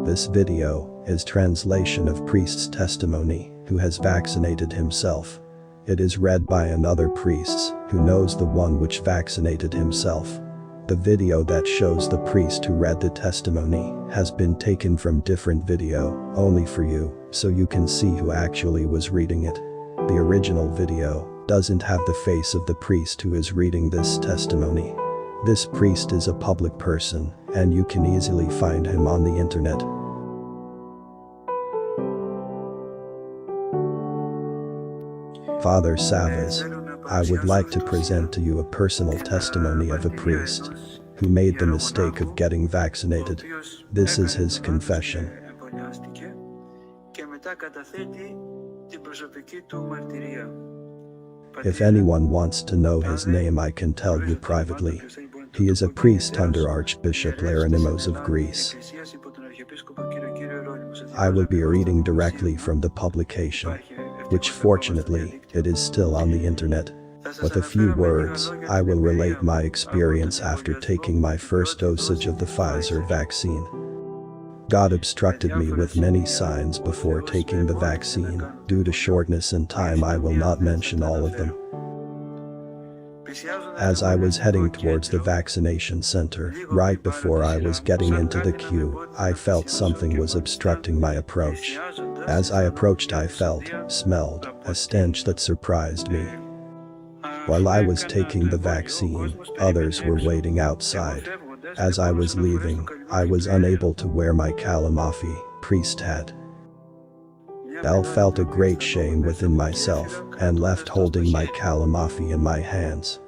This video is translation of priest's testimony who has vaccinated himself. It is read by another priest who knows the one which vaccinated himself. The video that shows the priest who read the testimony has been taken from different video only for you, so you can see who actually was reading it. The original video doesn't have the face of the priest who is reading this testimony. This priest is a public person, and you can easily find him on the internet. Father Savas, I would like to present to you a personal testimony of a priest who made the mistake of getting vaccinated. This is his confession. If anyone wants to know his name, I can tell you privately. He is a priest under Archbishop Laronimos of Greece. I will be reading directly from the publication, which fortunately, it is still on the internet. With a few words, I will relate my experience after taking my first dosage of the Pfizer vaccine. God obstructed me with many signs before taking the vaccine. Due to shortness in time, I will not mention all of them. As I was heading towards the vaccination center, right before I was getting into the queue, I felt something was obstructing my approach. As I approached, I smelled a stench that surprised me. While I was taking the vaccine, others were waiting outside. As I was leaving, I was unable to wear my Kalamafi priest hat. I felt a great shame within myself and left holding my Kalamafi in my hands.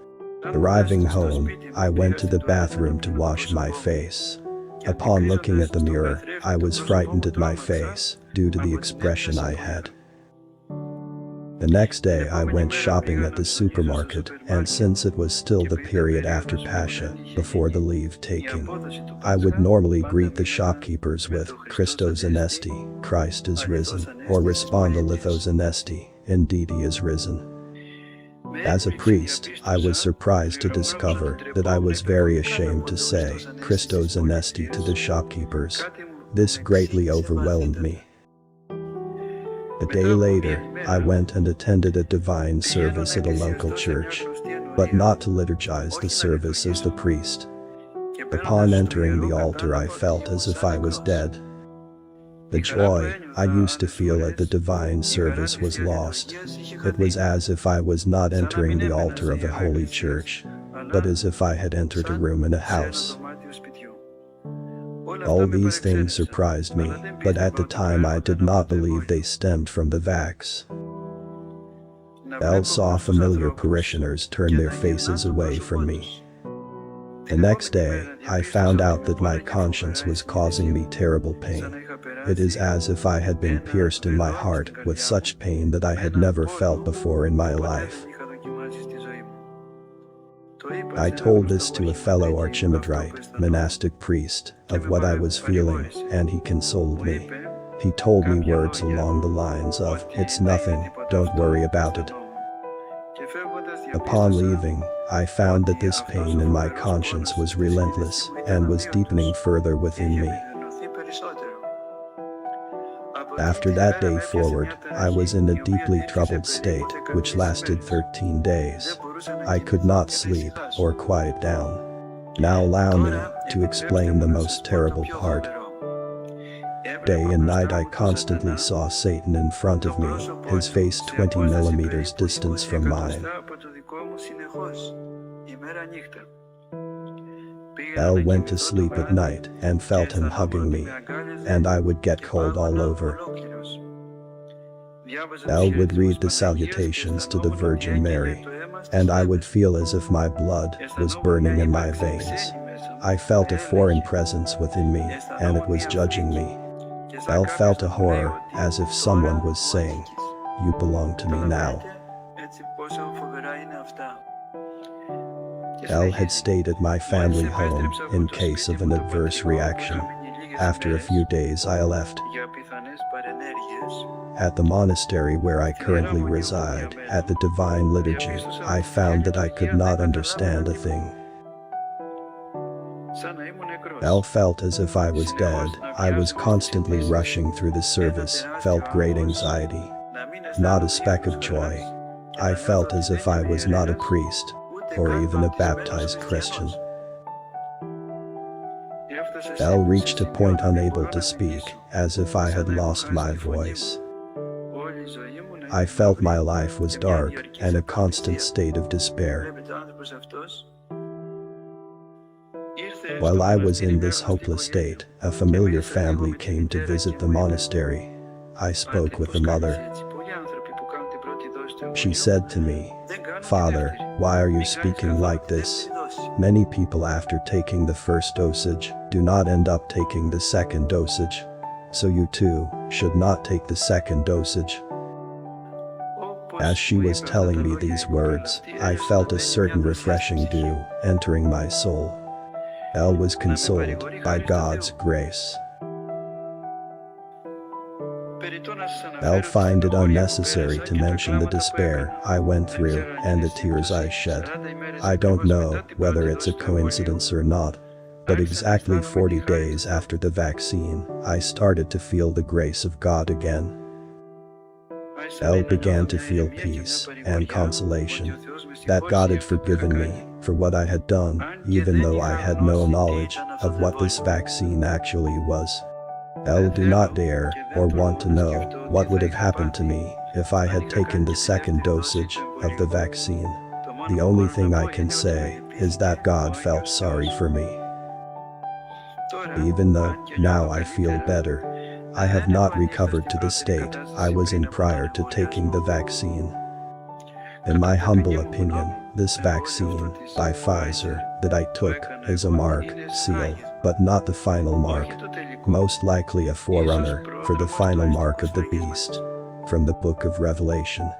Arriving home, I went to the bathroom to wash my face. Upon looking at the mirror, I was frightened at my face due to the expression I had. The next day I went shopping at the supermarket, and since it was still the period after Pascha, before the leave taking, I would normally greet the shopkeepers with Christos Anesti, Christ is risen, or Responda Lithos Anesti, indeed he is risen. As a priest, I was surprised to discover that I was very ashamed to say Christos Anesti to the shopkeepers. This greatly overwhelmed me. A day later, I went and attended a divine service at a local church, but not to liturgize the service as the priest. Upon entering the altar, I felt as if I was dead. The joy I used to feel at the divine service was lost. It was as if I was not entering the altar of a holy church, but as if I had entered a room in a house. All these things surprised me, but at the time I did not believe they stemmed from the vax. I saw familiar parishioners turn their faces away from me. The next day, I found out that my conscience was causing me terrible pain. It is as if I had been pierced in my heart with such pain that I had never felt before in my life. I told this to a fellow archimandrite, monastic priest, of what I was feeling, and he consoled me. He told me words along the lines of, "It's nothing, don't worry about it." Upon leaving, I found that this pain in my conscience was relentless and was deepening further within me. After that day forward, I was in a deeply troubled state, which lasted 13 days. I could not sleep or quiet down. Now allow me to explain the most terrible part. Day and night I constantly saw Satan in front of me, his face 20 millimeters distance from mine. I went to sleep at night and felt him hugging me, and I would get cold all over. I would read the salutations to the Virgin Mary, and I would feel as if my blood was burning in my veins. I felt a foreign presence within me, and it was judging me. I felt a horror, as if someone was saying, "You belong to me now." I had stayed at my family home in case of an adverse reaction. After a few days I left. At the monastery where I currently reside, at the Divine Liturgy, I found that I could not understand a thing. El felt as if I was dead. I was constantly rushing through the service, felt great anxiety. Not a speck of joy. I felt as if I was not a priest, or even a baptized Christian. El reached a point unable to speak, as if I had lost my voice. I felt my life was dark and a constant state of despair. While I was in this hopeless state, a familiar family came to visit the monastery. I spoke with the mother. She said to me, "Father, why are you speaking like this? Many people after taking the first dosage do not end up taking the second dosage. So you too should not take the second dosage." As she was telling me these words, I felt a certain refreshing dew entering my soul. El was consoled by God's grace. El find it unnecessary to mention the despair I went through and the tears I shed. I don't know whether it's a coincidence or not, but exactly 40 days after the vaccine, I started to feel the grace of God again. El began to feel peace and consolation that God had forgiven me for what I had done, even though I had no knowledge of what this vaccine actually was. El do not dare or want to know what would have happened to me if I had taken the second dosage of the vaccine. The only thing I can say is that God felt sorry for me. Even though now I feel better, I have not recovered to the state I was in prior to taking the vaccine. In my humble opinion, this vaccine by Pfizer that I took is a mark, seal, but not the final mark. Most likely a forerunner for the final mark of the beast. From the book of Revelation.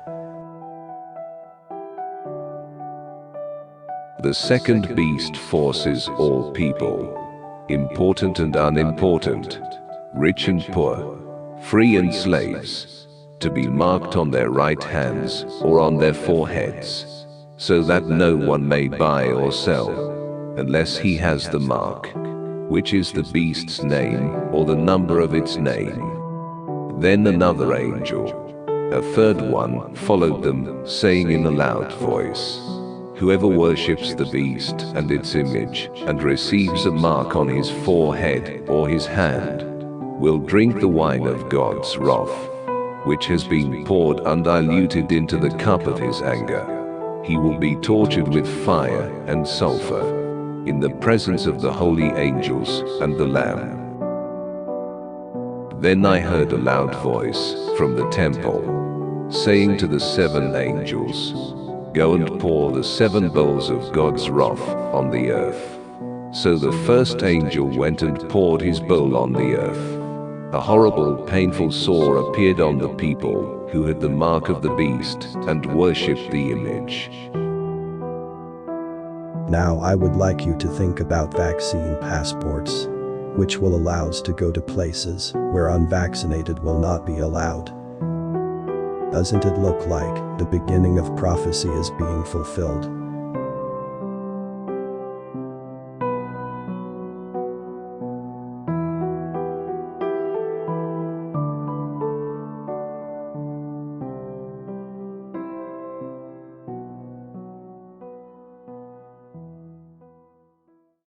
The second beast forces all people, important and unimportant, rich and poor, free and slaves, to be marked on their right hands or on their foreheads, so that no one may buy or sell, unless he has the mark, which is the beast's name or the number of its name. Then another angel, a third one, followed them, saying in a loud voice, "Whoever worships the beast and its image, and receives a mark on his forehead or his hand, will drink the wine of God's wrath, which has been poured undiluted into the cup of his anger. He will be tortured with fire and sulfur, in the presence of the holy angels and the Lamb." Then I heard a loud voice from the temple, saying to the 7 angels, "Go and pour the 7 bowls of God's wrath on the earth." So the first angel went and poured his bowl on the earth. A horrible, painful sore appeared on the people who had the mark of the beast and worshipped the image. Now I would like you to think about vaccine passports, which will allow us to go to places where unvaccinated will not be allowed. Doesn't it look like the beginning of prophecy is being fulfilled?